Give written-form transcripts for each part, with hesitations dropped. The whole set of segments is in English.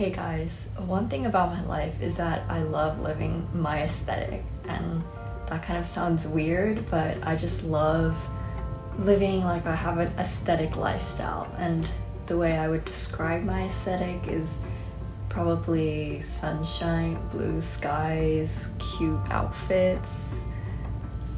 Hey guys, one thing about my life is that I love living my aesthetic, and that kind of sounds weird, but I just love living like I have an aesthetic lifestyle. And the way I would describe my aesthetic is probably sunshine, blue skies, cute outfits.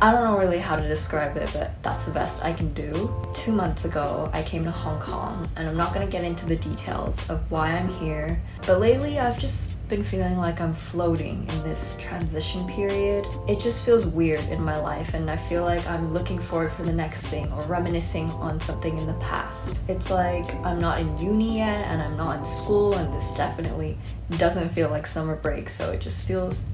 I don't know really how to describe it, but that's the best I can do. 2 months ago, I came to Hong Kong, and I'm not gonna get into the details of why I'm here, but lately I've just been feeling like I'm floating in this transition period. It just feels weird in my life, and I feel like I'm looking forward for the next thing or reminiscing on something in the past. It's like I'm not in uni yet, and I'm not in school, and this definitely doesn't feel like summer break, so it just feels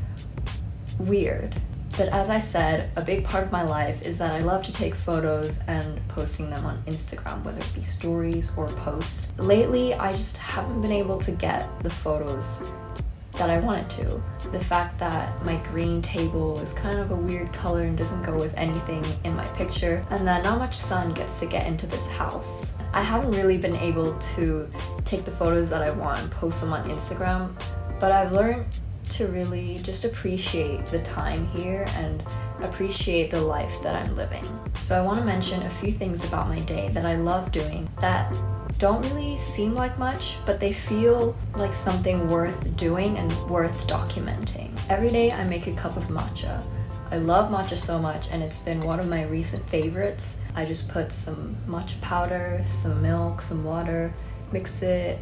weird. But as I said, a big part of my life is that I love to take photos and posting them on Instagram, whether it be stories or posts. Lately, I just haven't been able to get the photos that I wanted to. The fact that my green table is kind of a weird color and doesn't go with anything in my picture, and that not much sun gets to get into this house. I haven't really been able to take the photos that I want and post them on Instagram, but I've learned to really just appreciate the time here and appreciate the life that I'm living. So I want to mention a few things about my day that I love doing that don't really seem like much, but they feel like something worth doing and worth documenting. Every day I make a cup of matcha. I love matcha so much, and it's been one of my recent favorites. I just put some matcha powder, some milk, some water, mix it,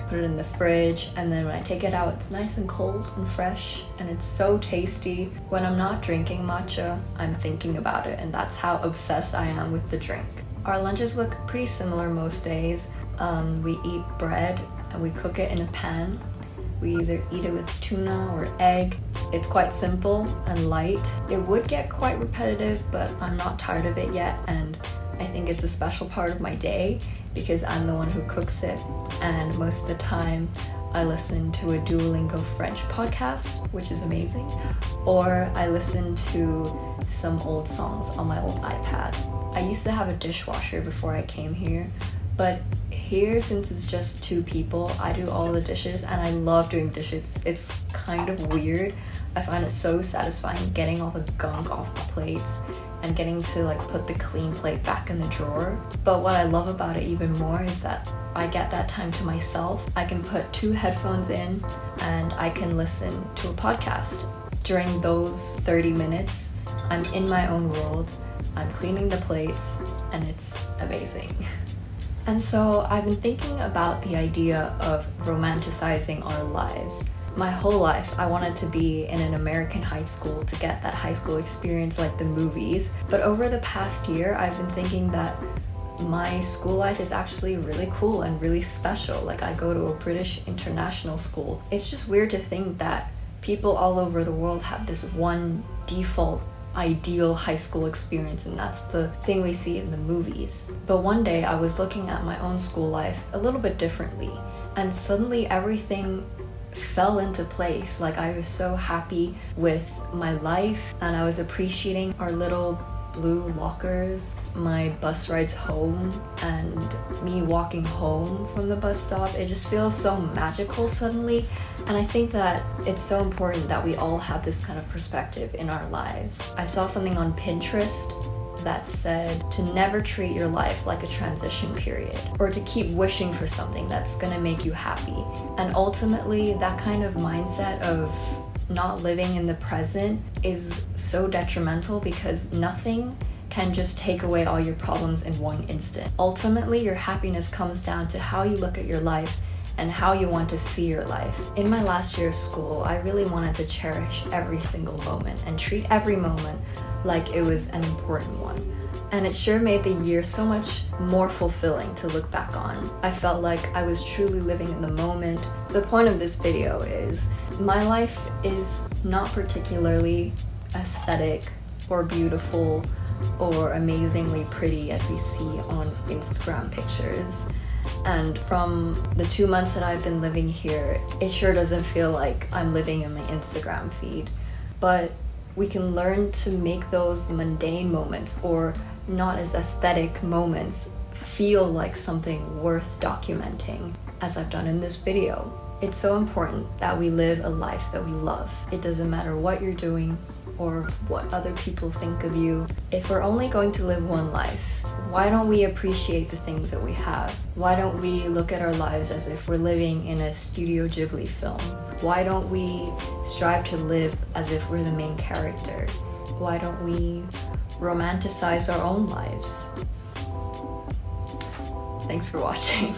put it in the fridge, and then when I take it out, it's nice and cold and fresh, and it's so tasty. When I'm not drinking matcha, I'm thinking about it, and that's how obsessed I am with the drink. Our lunches look pretty similar most days. We eat bread and we cook it in a pan. We either eat it with tuna or egg. It's quite simple and light. It would get quite repetitive, but I'm not tired of it yet, and I think it's a special part of my day because I'm the one who cooks it, and most of the time I listen to a Duolingo French podcast, which is amazing, or I listen to some old songs on my old iPad. I used to have a dishwasher before I came here, but here, since it's just 2 people, I do all the dishes, and I love doing dishes. It's kind of weird. I find it so satisfying getting all the gunk off the plates and getting to put the clean plate back in the drawer. But what I love about it even more is that I get that time to myself. I can put 2 headphones in and I can listen to a podcast. During those 30 minutes, I'm in my own world, I'm cleaning the plates, and it's amazing. And so I've been thinking about the idea of romanticizing our lives. My whole life, I wanted to be in an American high school to get that high school experience like the movies. But over the past year, I've been thinking that my school life is actually really cool and really special. Like, I go to a British international school. It's just weird to think that people all over the world have this one default ideal high school experience, and that's the thing we see in the movies. But one day I was looking at my own school life a little bit differently, and suddenly everything fell into place. Like, I was so happy with my life, and I was appreciating our little blue lockers, my bus rides home, and me walking home from the bus stop. It just feels so magical suddenly, and I think that it's so important that we all have this kind of perspective in our lives. I saw something on Pinterest that said to never treat your life like a transition period, or to keep wishing for something that's gonna make you happy. And ultimately, that kind of mindset of not living in the present is so detrimental, because nothing can just take away all your problems in one instant. Ultimately, your happiness comes down to how you look at your life and how you want to see your life. In my last year of school, I really wanted to cherish every single moment and treat every moment like it was an important one. And it sure made the year so much more fulfilling to look back on. I felt like I was truly living in the moment. The point of this video is, my life is not particularly aesthetic or beautiful or amazingly pretty as we see on Instagram pictures. And from the 2 months that I've been living here, it sure doesn't feel like I'm living in my Instagram feed. But we can learn to make those mundane moments, or not as aesthetic moments, feel like something worth documenting, as I've done in this video. It's so important that we live a life that we love. It doesn't matter what you're doing or what other people think of you. If we're only going to live one life, why don't we appreciate the things that we have? Why don't we look at our lives as if we're living in a Studio Ghibli film? Why don't we strive to live as if we're the main character? Why don't we romanticize our own lives? Thanks for watching.